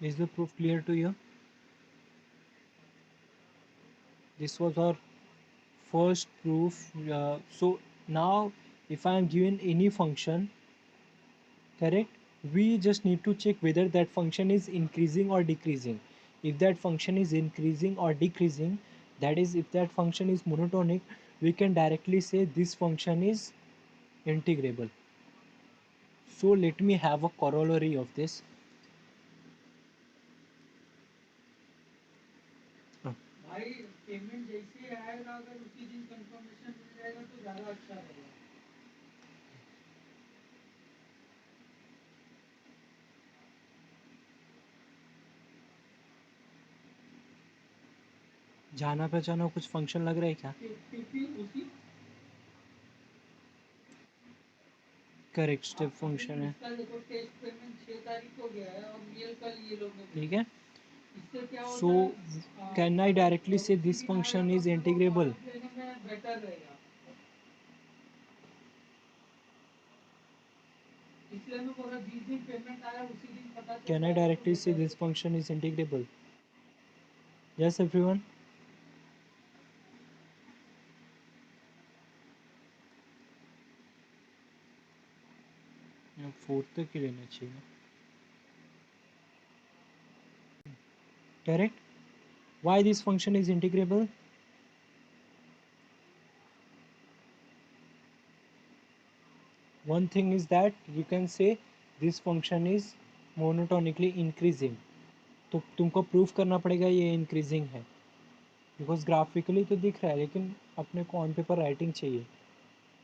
Is the proof clear to you? This was our first proof. So now if I am given any function, correct, we just need to check whether that function is increasing or decreasing. If that function is increasing or decreasing, that is if that function is monotonic, we can directly say this function is integrable. So let me have a corollary of this. भाई payment जैसे आएगा अगर उसी दिन confirmation मिल जाएगा तो ज़्यादा अच्छा रहेगा. जाना पहचाना कुछ फंक्शन लग रहा है क्या? उसी करेक्ट स्टेप फंक्शन है. देखो टेस्ट पेमेंट 6 तारीख को गया है और मेल कल ये लोग ने, ठीक है. इससे क्या होता है? सो कैन आई डायरेक्टली से this function is integrable? Better रहेगा. इसलिए मैं बोला जिस दिन पेमेंट आया उसी दिन पता. कैन आई डायरेक्टली से this function is integrable? Yes everyone. Fourth तक ही लेना चाहिए. Correct. Why this function is integrable? One thing is that you can say this function is monotonically increasing. तो तुमको प्रूफ करना पड़ेगा ये इंक्रीजिंग है, बिकॉज ग्राफिकली तो दिख रहा है लेकिन अपने को ऑन पेपर राइटिंग चाहिए,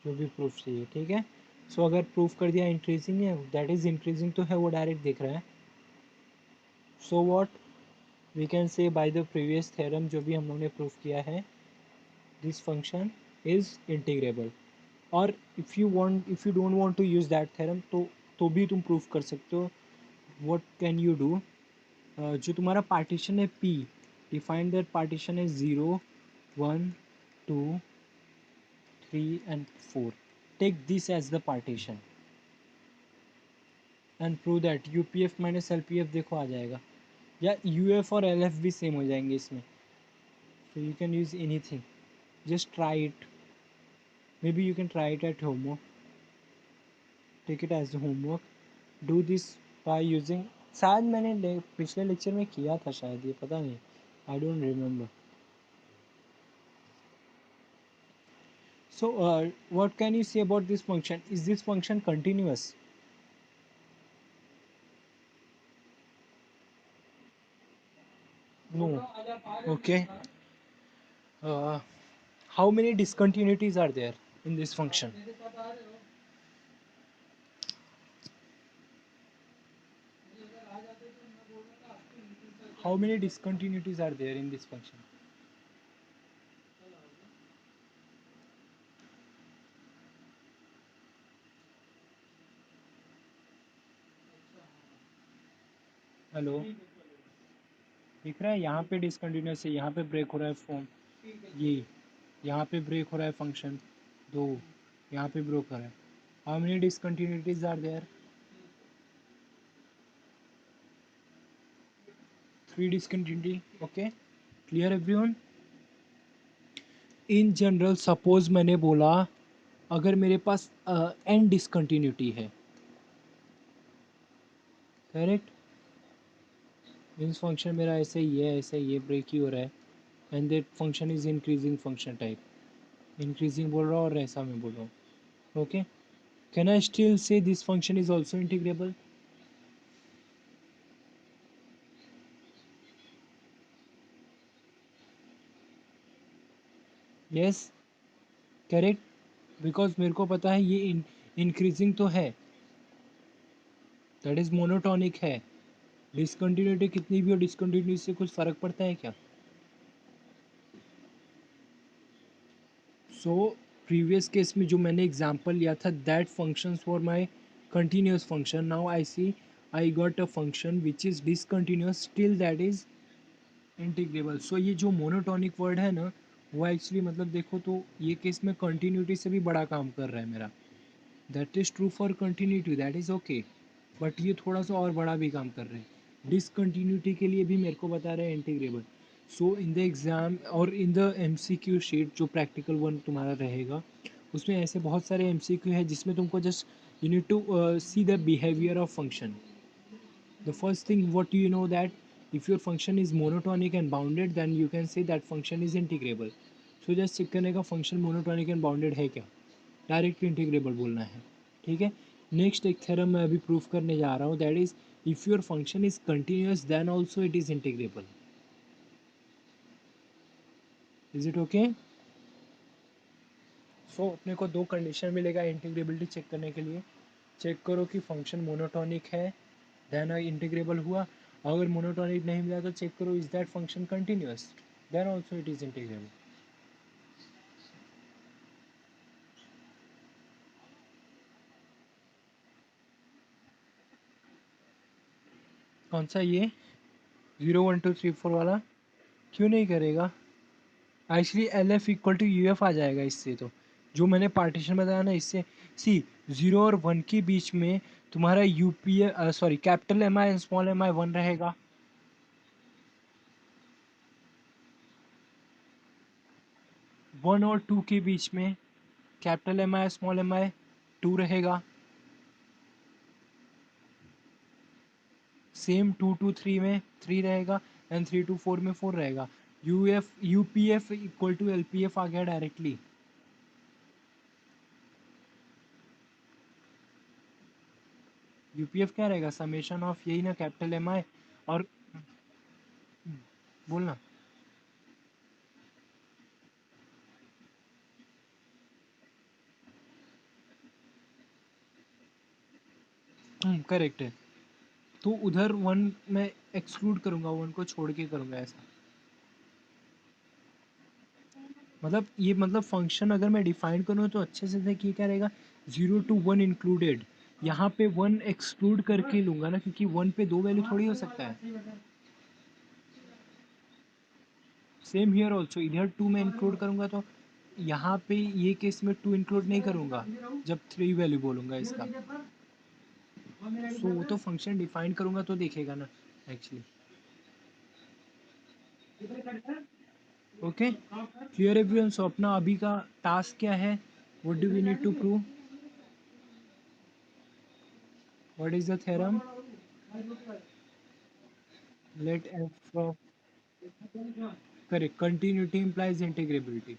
जो भी प्रूफ चाहिए. ठीक है. सो अगर प्रूफ कर दिया इंक्रीजिंग है, दैट इज इंक्रीजिंग तो है, वो डायरेक्ट दिख रहा है. So what we can say by the previous theorem जो भी हम लोग ने प्रूफ किया है, दिस फंक्शन इज इंटीग्रेबल. और if you don't want to use that theorem तो भी तुम प्रूफ कर सकते हो. What can you do? जो तुम्हारा पार्टीशन है पी, डिफाइन दैट पार्टीशन है 0 1 2 3 and 4. Take this as the partition and prove that U P F minus L P f देखो आ जाएगा, या यू एफ और एल एफ भी सेम हो जाएंगे इसमें. So you can use anything, just try it. Maybe you can try it at home. Take it as homework. Do this by using, शायद मैंने पिछले लेक्चर में किया था शायद, ये पता नहीं, I don't remember. So what can you say about this function? Is this function continuous? No. Okay. How many discontinuities are there in this function? How many discontinuities are there in this function? Hello, दिख रहा है यहाँ पे discontinuous है, यहाँ पे break हो रहा है फॉर्म, ये यहाँ पे ब्रेक हो रहा है फंक्शन 2, यहाँ पे ब्रेक हो रहा है. How many discontinuities are there? 3 discontinuity. Okay, clear everyone? In general suppose मैंने बोला अगर मेरे पास एन डिसकंटिन्यूटी है, करेक्ट, मीन्स फंक्शन मेरा ऐसे ही है, ऐसे ये ब्रेक ही हो रहा है, and that function is increasing function type. Increasing बोल रहा हूँ और ऐसा मैं बोल रहा हूँ. Okay, can I still say this function is also integrable? Yes, correct, because मेरे को पता है ये इंक्रीजिंग तो है, दैट इज मोनोटॉनिक है. डिसकंटिन्यूटी कितनी भी हो, डिसकंटिन्यूटी से कुछ फ़र्क पड़ता है क्या? सो प्रीवियस केस में जो मैंने एग्जांपल लिया था, that functions for my continuous function. Now I see I got a function which is discontinuous, still that is integrable. So ये जो मोनोटॉनिक वर्ड है ना, वो एक्चुअली मतलब देखो तो ये केस में कंटिन्यूटी से भी बड़ा काम कर रहा है मेरा. That is true for continuity, that is okay, but ये थोड़ा सा और बड़ा भी काम कर रहे हैं. डिसकंटिन्यूटी के लिए भी मेरे को बता रहे हैं integrable. So in the exam और इन द MCQ शीट जो प्रैक्टिकल वन तुम्हारा रहेगा, उसमें ऐसे बहुत सारे MCQ है जिसमें तुमको just you need to see the behaviour of function. The first thing what you know that if your function is monotonic and bounded then you can say that function is integrable. So just check करने का function monotonic and bounded है क्या, direct integrable बोलना है. ठीक है. Next एक theorem मैं अभी प्रूफ करने जा रहा हूँ, that is if your function is continuous then also it is integrable. Is it okay? So अपने को दो कंडीशन मिलेगा इंटीग्रेबिलिटी चेक करने के लिए. चेक करो कि फंक्शन मोनोटॉनिक है देन इंटीग्रेबल हुआ. अगर मोनोटॉनिक नहीं मिला तो चेक करो is that function continuous, then also it is integrable. कौन सा ये 0 1 2 3 4 वाला? क्यों नहीं करेगा? Actually L F equal to U F आ जाएगा इससे. तो जो मैंने पार्टीशन बताया ना इससे, सी 0 और 1 के बीच में तुम्हारा U P sorry capital M I small M I 1 रहेगा. 1 और 2 के बीच में capital M I small M I 2 रहेगा. सेम 2 to 3 में 3 रहेगा एंड 3 to 4 में 4 रहेगा. U P F equal to L P F आ गया डायरेक्टली. यू पी एफ क्या रहेगा? समेशन ऑफ यही ना कैपिटल एम आई और बोलना. करेक्ट है. तो उधर 1 मैं एक्सक्लूड करूँगा, 1 को छोड़ के करूँगा ऐसा. मतलब ये मतलब फंक्शन अगर मैं डिफाइन करूँ तो अच्छे से देखिए क्या रहेगा, 0 to 1 इंक्लूडेड. यहाँ पे 1 एक्सक्लूड करके लूँगा ना, क्योंकि 1 पे दो वैल्यू थोड़ी हो सकता है. सेम हियर ऑल्सो, इधर 2 में इंक्लूड करूँगा तो यहाँ पे ये केस में 2 इंक्लूड नहीं करूँगा जब 3 वैल्यू बोलूँगा इसका. सो वो तो फंक्शन डिफाइन करूँगा तो देखेगा ना actually. Okay clear everyone. So अपना अभी का टास्क क्या है? What do we need to prove? What is the theorem? Let F of correct continuity implies integrability.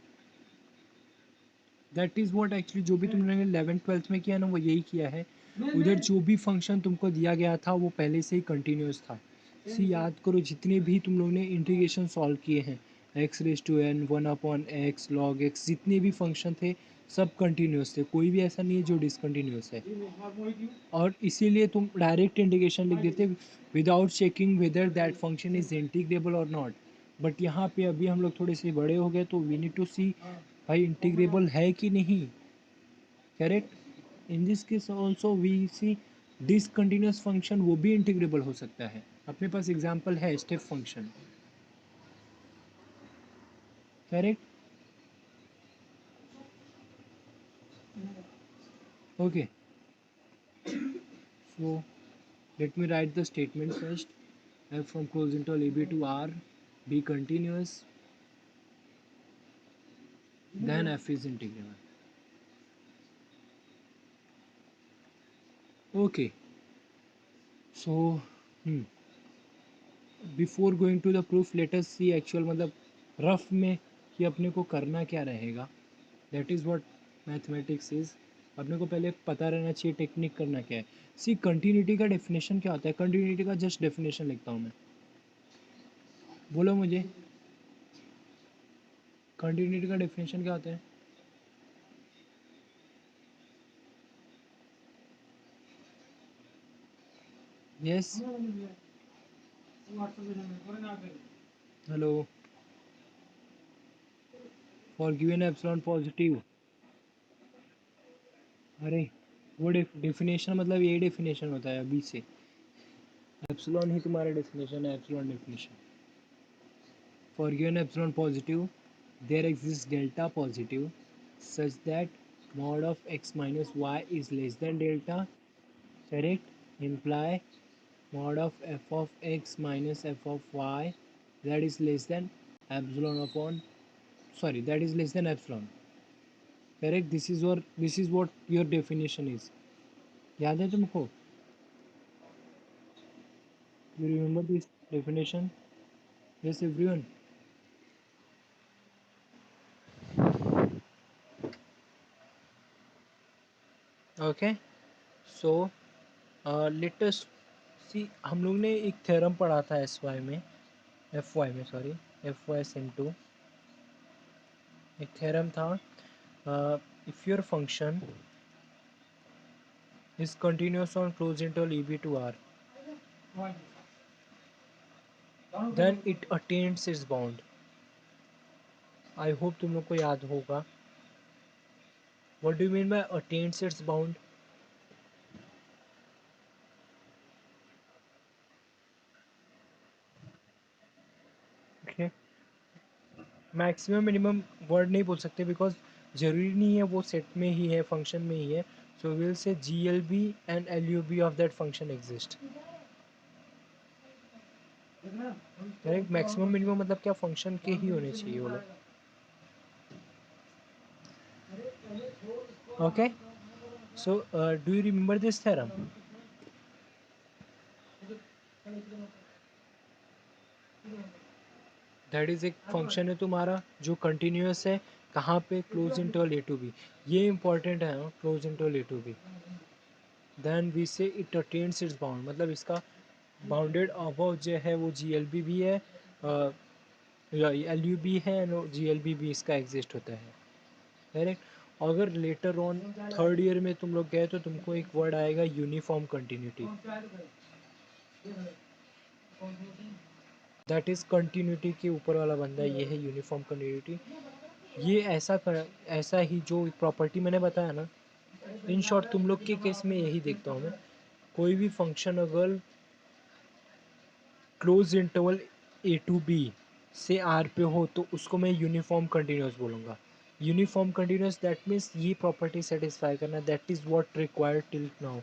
That is what actually जो भी तुमने 11th 12th में किया ना वो यही किया है. उधर जो भी फंक्शन तुमको दिया गया था वो पहले से ही कंटिन्यूस था. सी याद करो जितने भी तुम लोग ने इंटीग्रेशन सॉल्व किए हैं, x⁻n 1/x log x जितने भी फंक्शन थे सब कंटिन्यूस थे, कोई भी ऐसा नहीं है जो डिसकंटिन्यूस है. और इसीलिए तुम डायरेक्ट इंटीग्रेशन लिख देते without checking whether that function is integrable और नॉट. बट यहाँ पे अभी हम लोग थोड़े से बड़े हो गए तो वी नीड टू सी भाई इंटीग्रेबल है कि नहीं. Correct. In this case also we see discontinuous function वो भी इंटीग्रेबल हो सकता है. अपने पास एग्जांपल है step function. Correct. Okay. So let me write the statement first. F from closed interval ab to r be continuous, then f is integrable. Okay. So before going to the proof let us see actual मतलब rough में कि अपने को करना क्या रहेगा. That is what mathematics is. अपने को पहले पता रहना चाहिए टेक्निक करना क्या है. सी कंटिन्यूटी का डेफिनेशन क्या होता है? कंटिन्यूटी का जस्ट डेफिनेशन लिखता हूँ मैं. बोलो मुझे कंटिन्यूटी का डेफिनेशन क्या होता है? Yes. Hello. For given epsilon positive. अरे वो डेफिनेशन मतलब यही डेफिनेशन होता है अभी से. एप्सिलॉन ही तुम्हारा डेफिनेशन है. Epsilon definition for given epsilon positive there exist delta positive such that mod of x minus y is less than delta. Correct. Imply mod of f of x minus f of y, that is less than epsilon upon, sorry, that is less than epsilon. Correct? This is what your definition is. याद है तुमको? You remember this definition? Yes, everyone. Okay. So let us see. हम लोग ने एक theorem पढ़ा था SY में, FY में, सॉरी, FY SEM 2. एक थ्योरम था, if your function is continuous on closed interval EB to R, then it attains its bound. I hope तुम लोग को याद होगा. What do you mean by attains its bound? Okay. Maximum minimum word नहीं बोल सकते because ज़रूरी नहीं है वो सेट में ही है, फंक्शन में ही है. So will say GLB and LUB of that function exist. Correct. Maximum minimum मतलब क्या, फंक्शन के ही होने चाहिए वो लोग. Okay. So do you remember this theorem? That is एक फंक्शन है तुम्हारा जो कंटिन्यूस है. कहाँ पे? Close interval A to b. ये इंपॉर्टेंट है, close interval A to b. Then we say it attains its bound, मतलब इसका बाउंडेड अबव जो है वो GLB भी है, LUB है, GLB भी इसका एग्जिस्ट होता है. करेक्ट. अगर लेटर ऑन थर्ड ईयर में तुम लोग गए तो तुमको एक वर्ड आएगा uniform continuity. That is continuity के ऊपर वाला बंदा, ये है यूनिफॉर्म कंटिन्यूटी. ये ऐसा ही जो प्रॉपर्टी मैंने बताया ना, इन शॉर्ट तुम लोग के केस में यही देखता हूँ मैं. कोई भी फंक्शन अगर close interval A to B से R पे हो तो उसको मैं यूनिफॉर्म कंटिन्यूस बोलूँगा. यूनिफॉर्म कंटिन्यूस दैट मीन्स ये प्रॉपर्टी सेटिस्फाई करना, that is what required till now.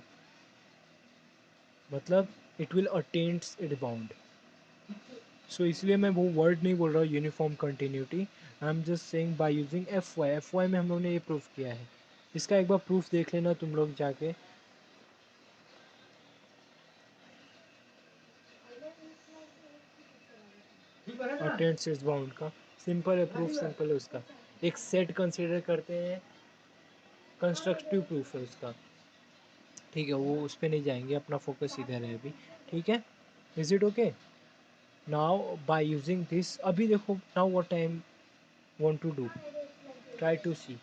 मतलब it will attains it bound. So इसलिए मैं वो वर्ड नहीं बोल रहा हूँ uniform continuity. I am just saying by using FY में हम लोग ने ये प्रूफ किया है. इसका एक बार प्रूफ देख लेना तुम लोग जाके. अटेन्स इट्स बाउंड का सिंपल है, प्रूफ सिंपल है उसका. एक सेट कंसिडर करते हैं, कंस्ट्रक्टिव प्रूफ है उसका. ठीक है, वो उस पर नहीं जाएंगे, अपना फोकस इधर है अभी. ठीक है. Is it okay? Now by using this, अभी देखो now what I want to do, try to see.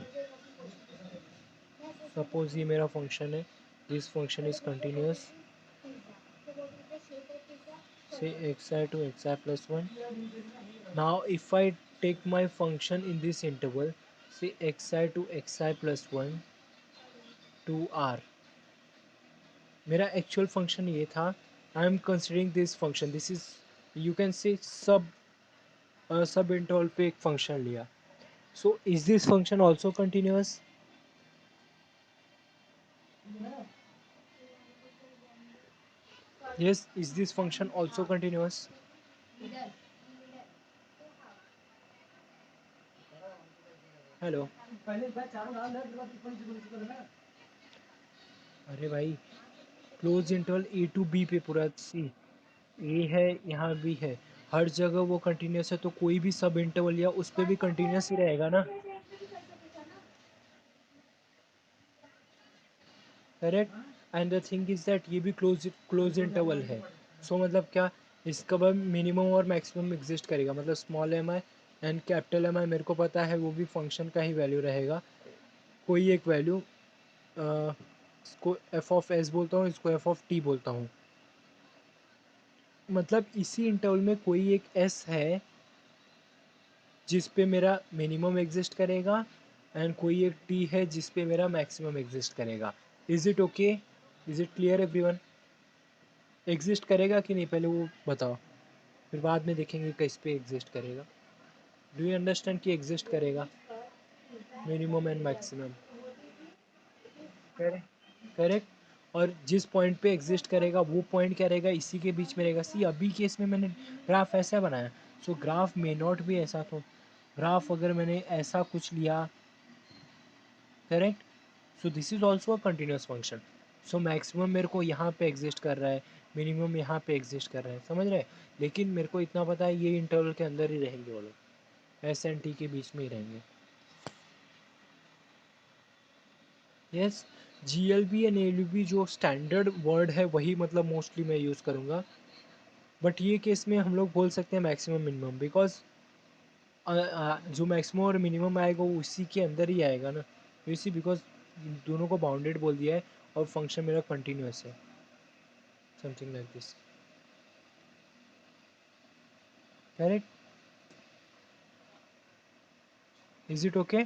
Suppose ये मेरा फंक्शन है, this function is continuous, say xi to xi plus 1. Now if I take my function in this interval, say xi to xi plus 1 to R, मेरा actual function ये था. I am considering this function, this is you can say सब interval पे एक function लिया. So is this function also continuous? Yes. Is this function also continuous? Hello. अरे भाई, close interval A to B पे पूरा सी ए है, यहाँ भी है, हर जगह वो कंटिन्यूस है, तो कोई भी सब इंटरवल या उस पर भी कंटिन्यूस ही रहेगा ना. Correct. And the thing is that ये भी क्लोज इंटरवल है. सो मतलब क्या, इसका बाद मिनिमम और मैक्सिमम एग्जिस्ट करेगा. मतलब small M I and capital M I मेरे को पता है वो भी फंक्शन का ही वैल्यू रहेगा, कोई एक वैल्यू. इसको f(s) बोलता हूँ, इसको f(t) बोलता हूँ. मतलब इसी इंटरवल में कोई एक s है जिस पे मेरा मिनिमम एग्जिस्ट करेगा, एंड कोई एक t है जिस पे मेरा मैक्सिमम एग्जिस्ट करेगा. Is it okay? Is it clear everyone? Exist करेगा कि नहीं पहले वो बताओ, फिर बाद में देखेंगे किस पे एग्जिस्ट करेगा. डू यू अंडरस्टैंड कि एग्जिस्ट करेगा minimum and maximum? Correct. Correct. और जिस पॉइंट पे एग्जिस्ट करेगा वो पॉइंट क्या रहेगा, इसी के बीच में रहेगा। सी अभी केस में मैंने ग्राफ ऐसा बनाया, सो ग्राफ मे नॉट भी ऐसा, तो ग्राफ अगर मैंने ऐसा कुछ लिया, correct, so this is also a continuous function. So maximum मेरे को यहाँ पे एग्जिस्ट कर रहा है, मिनिमम यहाँ पे एग्जिस्ट कर रहा है, समझ रहे हैं। लेकिन मेरे को इतना पता है ये इंटरवल के अंदर ही रहेंगे वो लोग, एस एंड टी के बीच में ही रहेंगे। Yes, G L B and L B जो स्टैंडर्ड वर्ड है वही मतलब मोस्टली मैं यूज़ करूँगा, बट ये केस में हम लोग बोल सकते हैं मैक्सिमम मिनिमम, बिकॉज जो मैक्सिमम और मिनिमम आएगा वो उसी के अंदर ही आएगा ना, इसी बिकॉज दोनों को बाउंडेड बोल दिया है और फंक्शन मेरा कंटिन्यूस है, something like this, correct. Is it okay?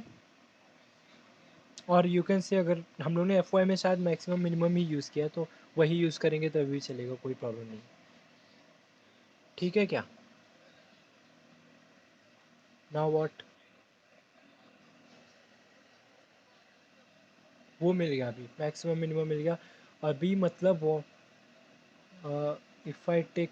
और यू कैन से अगर हम लोग ने एफ वाई में शायद मैक्सिमम मिनिमम ही यूज़ किया तो वही यूज़ करेंगे तो अभी चलेगा, कोई प्रॉब्लम नहीं, ठीक है क्या? Now what? वो मिल गया, अभी मैक्सिमम मिनिमम मिल गया। अभी मतलब वो if I take,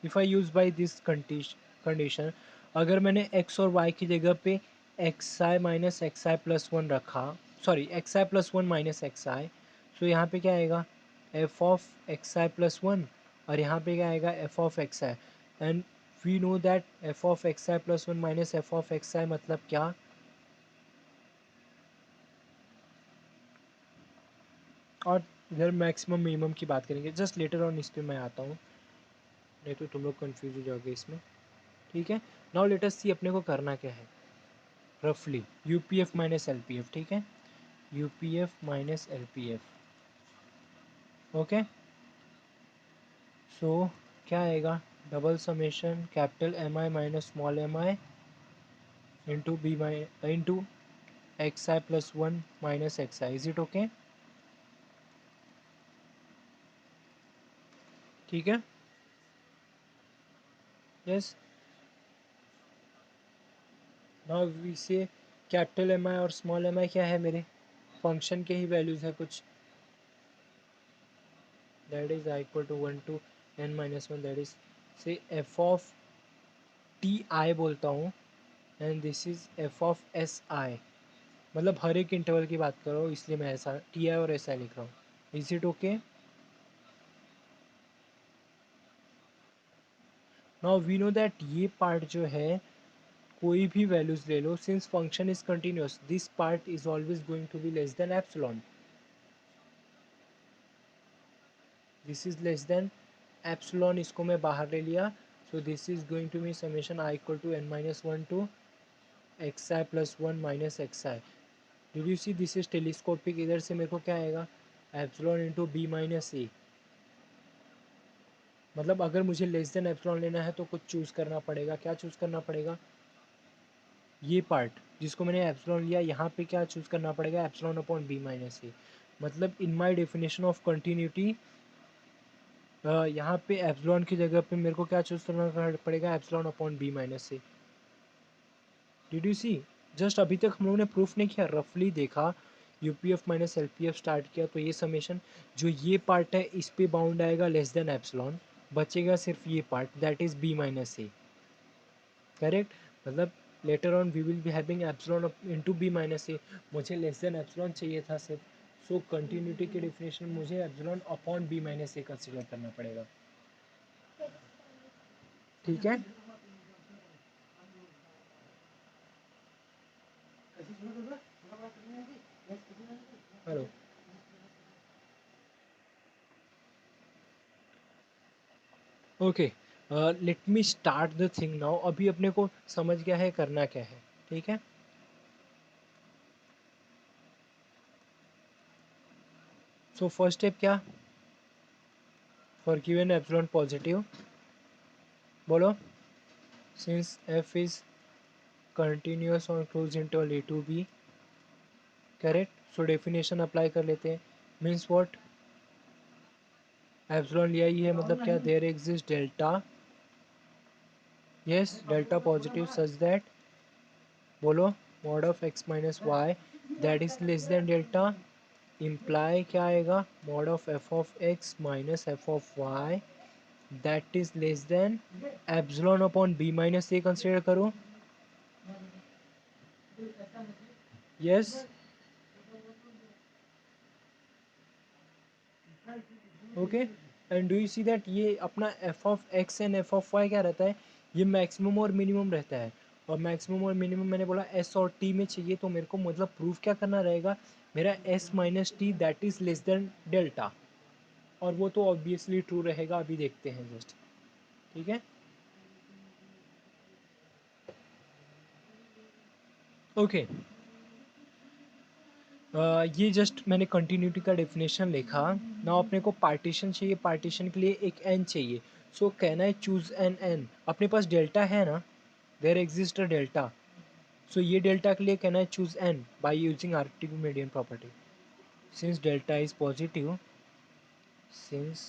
if I use by this condition, अगर मैंने x और y की जगह पे x i minus x I plus one रखा, sorry x I plus one minus x i, तो यहाँ पे क्या आएगा, f of x I plus one, और यहाँ पे क्या आएगा, f of x i. And we know that f of x I plus one minus F of x आई मतलब क्या, और इधर मैक्सिमम मिनिमम की बात करेंगे, जस्ट लेटर ऑन इस पर मैं आता हूँ, नहीं तो तुम लोग कन्फ्यूज हो जाओगे इसमें, ठीक है। नाउ लेट अस सी अपने को करना क्या है, रफली U P F minus L P F, ठीक है, U P F minus L P F, okay. So क्या आएगा, double summation capital M I minus small M I into B my into X I plus one minus x I, is it okay? ठीक है, yes. Now we say capital M I और small M आई क्या है, मेरे function के ही values है कुछ, that is equal to one to N minus one, that is say f of T i बोलता हूँ, and this is F of S i, मतलब हर एक इंटरवल की बात कर रहा हूँ इसलिए मैं ऐसा टी आई और एस आई लिख रहा हूँ, is it okay? Now we know that ये पार्ट जो है कोई भी वैल्यूज ले लो, since function is continuous this part is always going to be less than epsilon, this is less than epsilon, इसको मैं बाहर ले लिया, so this is going to be summation I equal to N minus one to x I plus one minus x I. Did you see this is telescopic, इधर से मेरे को क्या आएगा, एप्सिलॉन इंटू बी माइनस ए, मतलब अगर मुझे less than epsilon लेना है तो कुछ चूज़ करना पड़ेगा, क्या चूज़ करना पड़ेगा, ये पार्ट जिसको मैंने एप्सिलॉन लिया यहाँ पे क्या चूज़ करना पड़ेगा, एप्सिलॉन अपॉन बी माइनस ए, मतलब in my definition of continuity यहाँ पे एप्सिलॉन की जगह पे मेरे को क्या चूज़ करना पड़ेगा, epsilon upon B minus a. Did you see, just अभी तक हम लोगों ने प्रूफ नहीं किया, रफली देखा, you P F minus L P F start किया तो ये समेशन जो ये पार्ट है इस पे बाउंड आएगा लेस देन एप्सिलॉन, बचेगा सिर्फ ये part that is B minus A, correct, मतलब later on we will be having epsilon into B minus A, मुझे लेस देन एप्सिलॉन चाहिए था सिर्फ, सो कंटिन्यूटी के डेफिनेशन मुझे epsilon upon B minus A consider करना पड़ेगा, ठीक है। Hello, okay, let me start the thing now, अभी अपने को समझ गया है करना क्या है, ठीक है। सो फर्स्ट स्टेप क्या, फॉर गिवन एप्सिलॉन पॉजिटिव, बोलो, since f is continuous on close interval A to b, correct, so definition apply कर लेते हैं, मीन्स व्हाट, एप्सिलॉन लिया ही है मतलब क्या, there exist delta, yes delta positive such that, बोलो, mod of X minus Y that is less than delta, imply क्या आएगा, mod of F of X minus F of Y that is less than epsilon upon B minus A consider करो. Yes, okay. And do you see that ये अपना F of X and F of Y क्या रहता है, ये maximum और minimum रहता है. और मैक्सिमम और मिनिमम मैंने बोला एस और टी में चाहिए, तो मेरे को मतलब प्रूफ क्या करना रहेगा, मेरा S minus T that is less than delta. और वो तो ऑब्वियसली ट्रू रहेगा, अभी देखते हैं जस्ट. ठीक है, ओके. ये जस्ट मैंने कंटिन्यूटी का डेफिनेशन लिखा ना. अपने को पार्टीशन चाहिए, पार्टीशन के लिए एक एन चाहिए. So can I choose N N, अपने पास डेल्टा है ना, there exist a delta. So ये डेल्टा के लिए can I choose N by using Archimedean property. Since delta is positive, since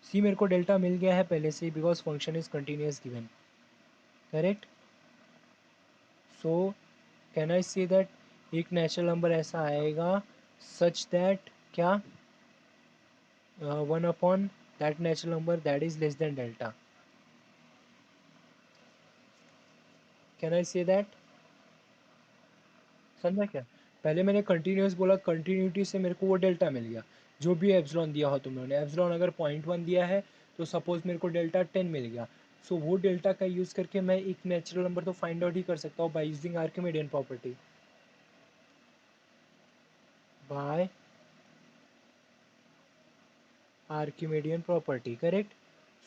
C मेरे को डेल्टा मिल गया है पहले से, because function is continuous given. Correct. So can I say that एक नेचुरल नंबर ऐसा आएगा सच दैट क्या, 1 upon that natural number that is less than delta. Can I say that? समझा क्या. पहले मैंने कंटिन्यूस बोला, कंटिन्यूटी से मेरे को वो डेल्टा मिल गया जो भी एप्सिलॉन दिया हो तुम लोगों ने. एप्सिलॉन अगर 0.1 दिया है तो सपोज मेरे को डेल्टा 10 मिल गया. सो वो डेल्टा का यूज़ करके मैं एक नेचुरल नंबर तो फाइंड आउट ही कर सकता हूँ by using Archimedean property. By Archimedean property, correct.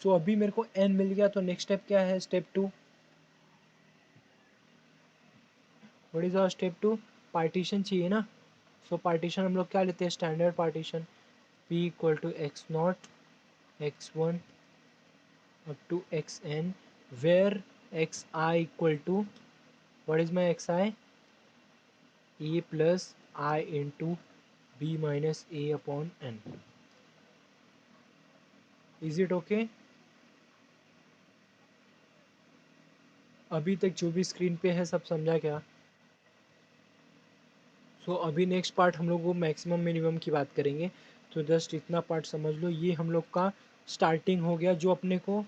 So अभी मेरे को n मिल गया, तो नेक्स्ट स्टेप क्या है, step 2. What is our step 2, partition चाहिए ना. सो पार्टीशन हम लोग क्या लेते हैं, standard partition. p equal to x naught x one up to x n, where x I equal to, what is my x i, a plus i into b minus A upon n. Is it okay. अभी तक जो भी screen पे है सब समझा क्या. सो अभी नेक्स्ट पार्ट हम लोग वो मैक्सिमम मिनिमम की बात करेंगे. तो जस्ट इतना पार्ट समझ लो, ये हम लोग का स्टार्टिंग हो गया जो अपने को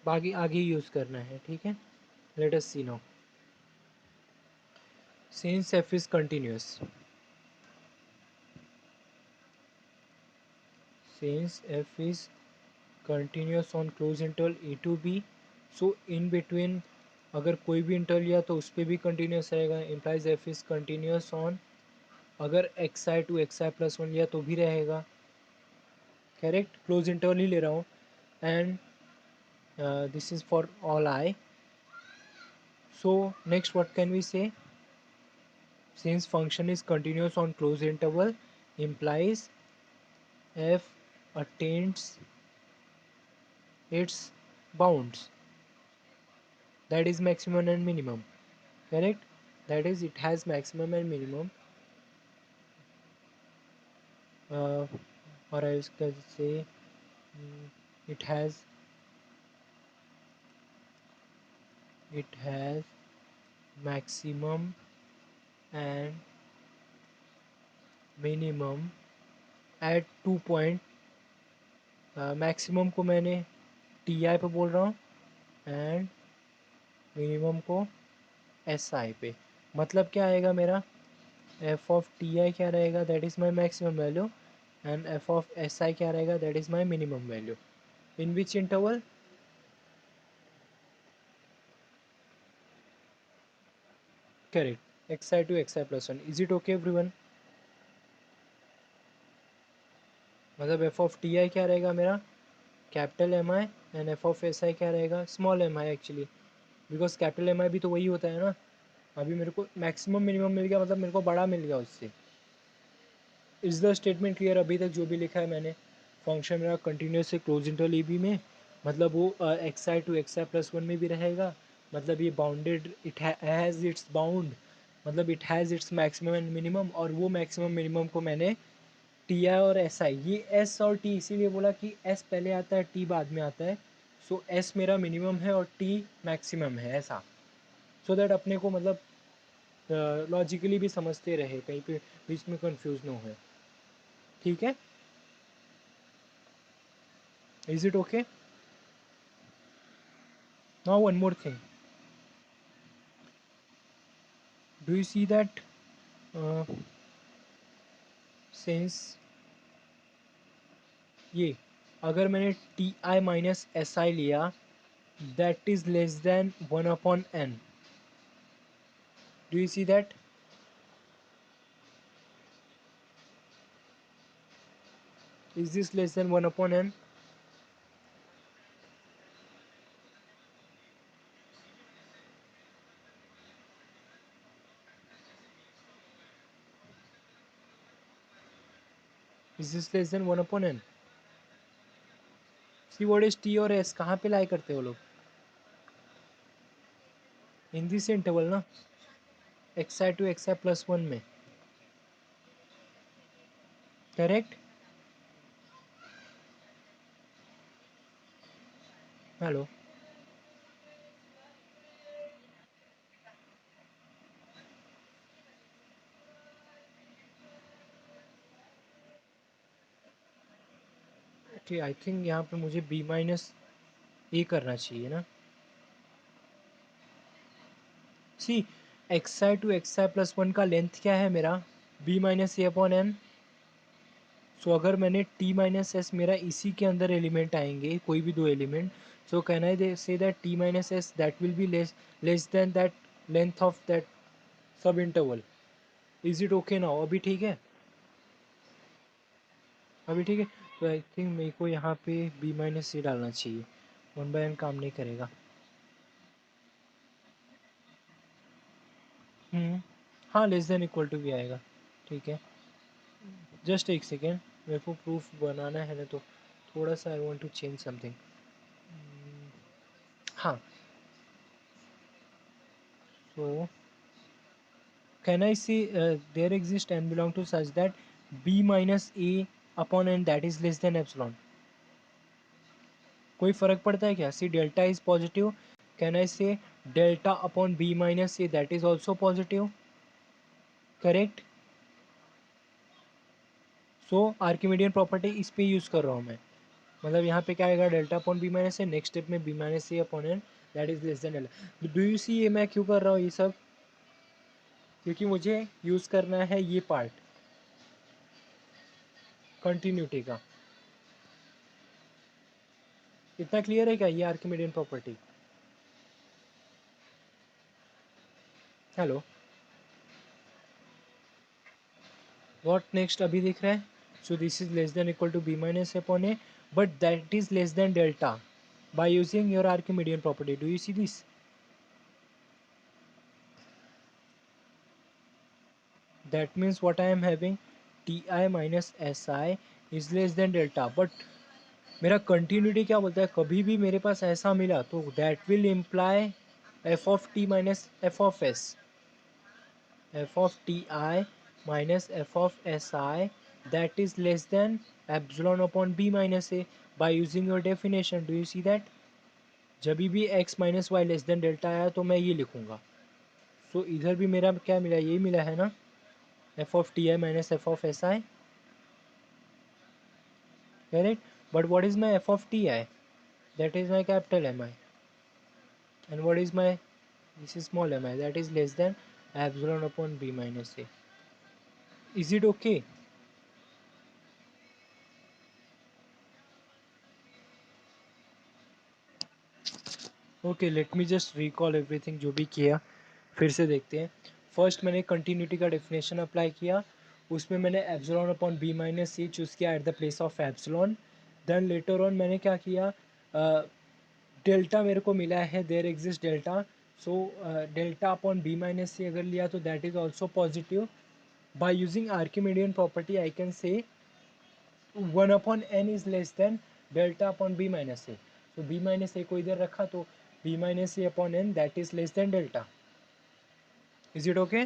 बाकी आगे यूज़ करना है. ठीक है, let us see now. Since f is continuous, since f is continuous on closed interval a to b, so in between अगर कोई भी इंटरवल लिया तो उस पर भी कंटिन्यूस रहेगा. Implies F is continuous on, अगर X I to x I plus one लिया तो भी रहेगा. करेक्ट, क्लोज इंटरवल ही ले रहा हूँ. And this is for all i. So next what can we say, since function is continuous on closed interval implies f attains its bounds, that is maximum and minimum. Correct, that is it has maximum and minimum. uh, or I can say it has maximum and minimum at 2 point. Maximum को मैंने T आई पे बोल रहा हूँ and minimum को S I पे. मतलब क्या आएगा मेरा, एफ ऑफ टी आई क्या रहेगा, that is my maximum value. And F of S I क्या रहेगा, that is my minimum value. In which interval, correct, x I to x I plus one. Is it okay everyone. मतलब F of T I क्या रहेगा मेरा, capital M I, and F of S I क्या रहेगा, small M I actually, because capital M I भी तो वही होता है ना. अभी मेरे को मैक्सिमम मिनिमम मिल गया, मतलब मेरे को बड़ा मिल गया उससे. Is the statement clear. अभी तक जो भी लिखा है मैंने, फंक्शन मेरा कंटिन्यूस है क्लोज इंटरवल ए बी में, मतलब वो X I to x I plus one में भी रहेगा. मतलब ये bounded, it has its bound, मतलब it has its maximum and minimum. और वो मैक्सिमम मिनिमम को मैंने टी आई और एस आई, ये एस और टी इसीलिए बोला कि एस पहले आता है टी बाद में आता है. सो एस मेरा मिनिमम है और टी मैक्सिमम है, ऐसा. सो दैट अपने को मतलब लॉजिकली भी समझते रहे, कहीं पे बीच में कंफ्यूज ना हो। ठीक है, is it okay? Now one more thing, do you see that since ये अगर मैंने T I minus S I लिया that is less than 1/n, do you see that? Is this less than 1/n? Is this less than 1/n? See what is t और s, कहाँ पे लाई करते हो लोग? इन दिस इंटरवल ना, xi to xi plus 1 में, correct? Hello, okay, I think यहाँ पे मुझे b माइनस ए करना चाहिए ना। सी xi to xi plus 1 का लेंथ क्या है मेरा? b माइनस ए अपॉन एन। सो अगर मैंने t माइनस एस, मेरा इसी के अंदर एलिमेंट आएंगे, कोई भी दो element, so can I say that t minus S that will be less then that length of that सब interval. Is it okay now? अभी ठीक है? अभी ठीक है? तो आई थिंक मेरे को यहाँ पे b माइनस सी डालना चाहिए, 1/n काम नहीं करेगा। हाँ, लेस देन इक्वल टू भी आएगा, ठीक है। जस्ट एक सेकेंड, मेरे को प्रूफ बनाना है ना, तो थोड़ा सा I want to change something. हाँ, so can I see there exist N belong to such that b minus A upon N that is less than epsilon? कोई फर्क पड़ता है क्या? See delta is positive, can I say delta upon b minus A that is also positive, correct? So Archimedean property इस पे use कर रहा हूँ मैं। मतलब यहाँ पे क्या आएगा? Delta upon B minus A, next step में B minus A upon N that is less than delta. Do you see ये मैं क्यों कर रहा हूँ ये सब? क्योंकि मुझे यूज़ करना है ये पार्ट कंटिन्यूटी का। इतना क्लियर है क्या ये Archimedean property? Hello, what next अभी दिख रहा है? So this is less than equal to b minus A upon a, but that is less than delta by using your Archimedean property. Do you see this? That means what I am having, ti minus si is less than delta, but मेरा continuity क्या बोलता है? कभी भी मेरे पास ऐसा मिला तो that will imply F of T minus F of S, F of T I minus F of S I that is less than epsilon upon B minus A by using your definition. Do you see that? जब भी X minus Y less than delta आया तो मैं ये लिखूंगा। सो इधर भी मेरा क्या मिला? यही मिला है ना, F of T I minus F of S I, correct? But what is my f of ti? That is my capital Mi. And what is my, this is small mi, that is less than epsilon upon b minus a. Is it okay? Okay, let me just recall everything जो भी किया, फिर से देखते हैं। First मैंने continuity का definition apply किया, उसमें मैंने epsilon upon B minus C choose किया at the place of epsilon. Then later on मैंने क्या किया, डेल्टा मेरे को मिला है, there exist delta, so delta upon B minus C अगर लिया तो that is also positive. By using Archimedean property I can say 1/n is less than delta upon B minus A. So B minus A को इधर रखा तो B minus A upon N that is less than delta. Is it okay?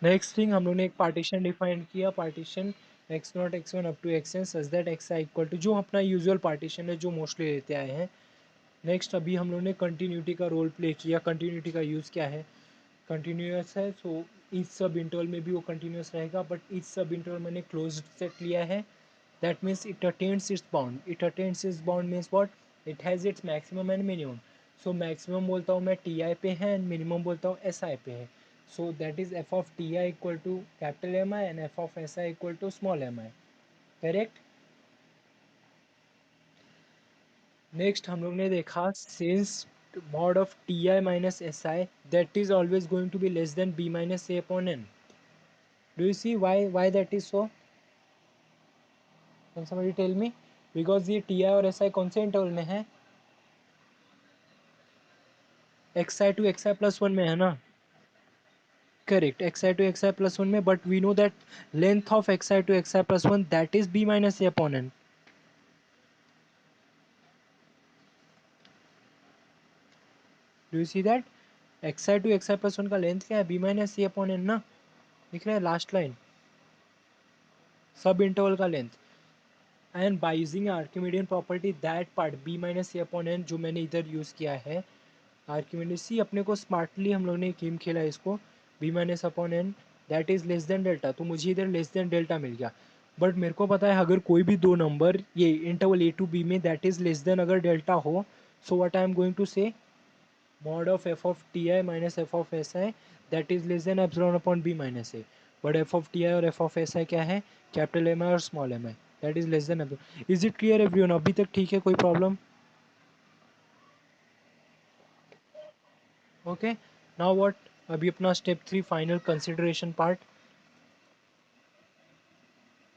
Next thing, हम लोग ने एक partition define किया, partition X naught x one up to x N such that x I equal to, जो अपना usual partition है जो mostly लेते आए हैं, नेक्स्ट अभी हम लोग ने कंटिन्यूटी का रोल प्ले किया। कंटिन्यूटी का यूज़ क्या है, कंटिन्यूस है, सो इस सब इंटरवल में भी वो कंटिन्यूस रहेगा, बट इस सब इंटरवल मैंने क्लोज सेट लिया है। That means it attains its bound. It attains its bound means what, it has its maximum and minimum. So maximum बोलता हूँ मैं टी आई पे है एंड मिनिमम बोलता हूँ एस आई पे है। So that is F of T I equal to capital M I and F of S I equal to small M I. Correct. Next हम लोग ने देखा since mod of T I minus S I that is always going to be less than B minus A upon N. Do you see why that is so? Can somebody tell me? Because ये T I और S I कौन से interval में है? X I to x I plus one में है ना? Correct, x I to x I plus one में, but we know that length of x I to x I plus one that is b minus A upon N. Do you see that x I to x I plus one का length क्या है? B minus ए upon n ना। दिख रहा है last line, subinterval का length. And by using Archimedean property that part b minus A upon n जो मैंने इधर यूज़ किया है आर्किमिडियन सी, अपने को स्मार्टली हम लोग ने गेम खेला इसको, B minus upon N that is less than delta, तो मुझे इधर लेस देन डेल्टा मिल गया। बट मेरे को पता है अगर कोई भी दो नंबर ये इंटरवल ए टू बी में दैट इज लेस देन अगर डेल्टा हो, so what I am going to say mod of f of ti minus f of si that is less than epsilon upon b minus a। But f of ti और f of si क्या है? Capital M I और small M I, that is less than epsilon। Is it clear everyone? अभी तक ठीक है, कोई problem? Okay, now what, अभी अपना स्टेप 3 फाइनल कंसिडरेशन पार्ट।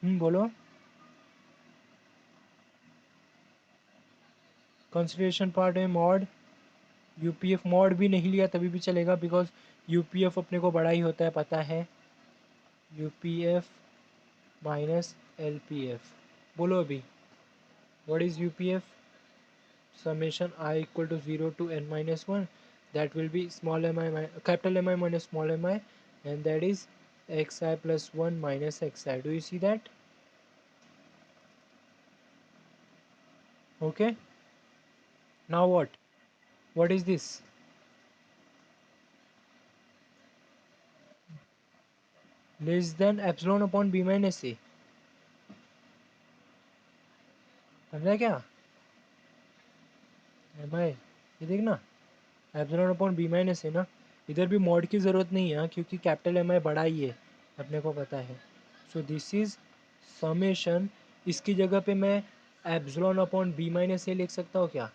बोलो। कंसिडरेशन पार्ट में मॉड यूपीएफ, मॉड भी नहीं लिया तभी भी चलेगा बिकॉज यूपीएफ अपने को बड़ा ही होता है, पता है। यूपीएफ माइनस एलपीएफ, बोलो अभी। What is UPF? summation I equal to 0 to n minus 1, that will be small m I capital M I minus small m I, and that is xi plus 1 minus xi. Do you see that? Okay, now what is this? Less than epsilon upon b minus a, समझा क्या? M आई, ये देखना, epsilon upon B minus है ना, इधर भी mod की ज़रूरत नहीं है क्योंकि कैपिटल एम आई बड़ा ही है, अपने को पता है। सो दिस इज समेशन, इसकी जगह पे मैं epsilon upon B minus A लिख सकता हूँ क्या?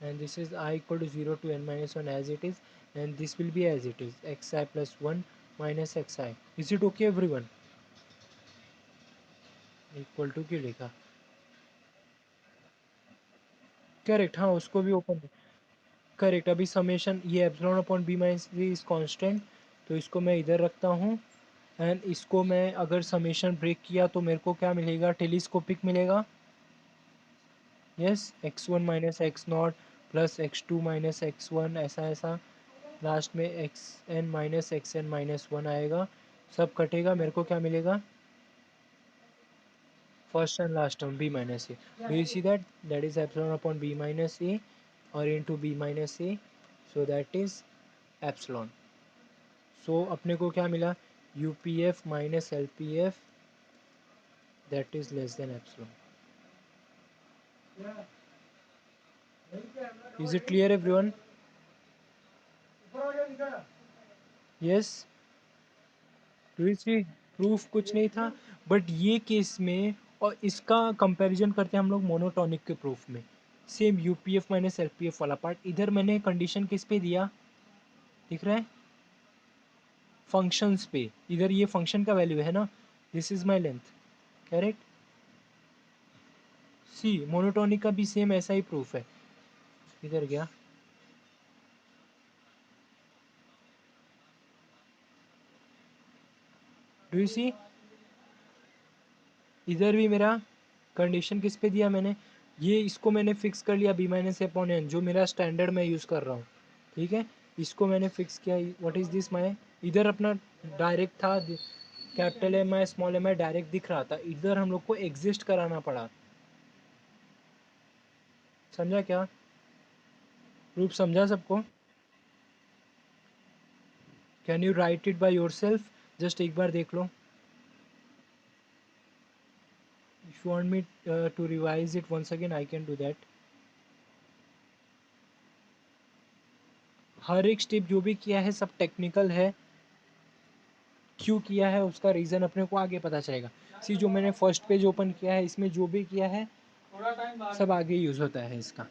And this is I equal to 0 to n minus 1 as it is, and this will be as it is X I plus 1 minus x I. Is it okay everyone? Equal to क्यों लिखा? Correct, हाँ उसको भी open, correct. अभी summation ये epsilon upon B minus B is constant, तो इसको मैं इधर रखता हूँ। एंड इसको मैं अगर समेशन ब्रेक किया तो मेरे को क्या मिलेगा? टेलीस्कोपिक मिलेगा। Yes, x one minus x naught plus x two minus x one, ऐसा ऐसा लास्ट में x n minus x n minus one आएगा, सब कटेगा, मेरे को क्या मिलेगा? First and last term b minus a. Do you see that? That is epsilon upon B minus a और into B minus A, so that is epsilon. So अपने को क्या मिला? U P F minus L P F that is less than epsilon. Is it clear everyone? Yes. To see proof कुछ नहीं था, but ये case में और इसका कंपैरिजन करते हैं हम लोग मोनोटॉनिक के प्रूफ में। Same you P F minus L P F वाला पार्ट, इधर मैंने कंडीशन किस पे दिया? दिख रहा है? फंक्शंस पे। इधर ये फंक्शन का वैल्यू है ना, this is my length, correct. C monotonic का भी सेम ऐसा ही प्रूफ है। इधर गया, डू यू सी? इधर भी मेरा कंडीशन किस पे दिया मैंने? ये इसको मैंने फिक्स कर लिया बी माइनस अपॉन एन, जो मेरा स्टैंडर्ड मैं यूज़ कर रहा हूँ, ठीक है। इसको मैंने फिक्स किया, व्हाट इज़ दिस माई, इधर अपना डायरेक्ट था, capital M I small M I direct दिख रहा था, इधर हम लोग को एग्जिस्ट कराना पड़ा, समझा क्या? प्रूफ समझा सबको? Can you right it by yourself? Just एक बार देख लो. If you want me to revise it once again, I can do that. हर एक स्टेप जो भी किया है सब टेक्निकल है. क्यों किया है उसका रीज़न अपने को आगे पता चलेगा. सी जो मैंने फर्स्ट पेज ओपन किया है इसमें जो भी किया है सब आगे यूज़ होता है इसका.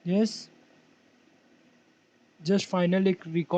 यस, जस्ट फाइनल एक रिकॉर्ड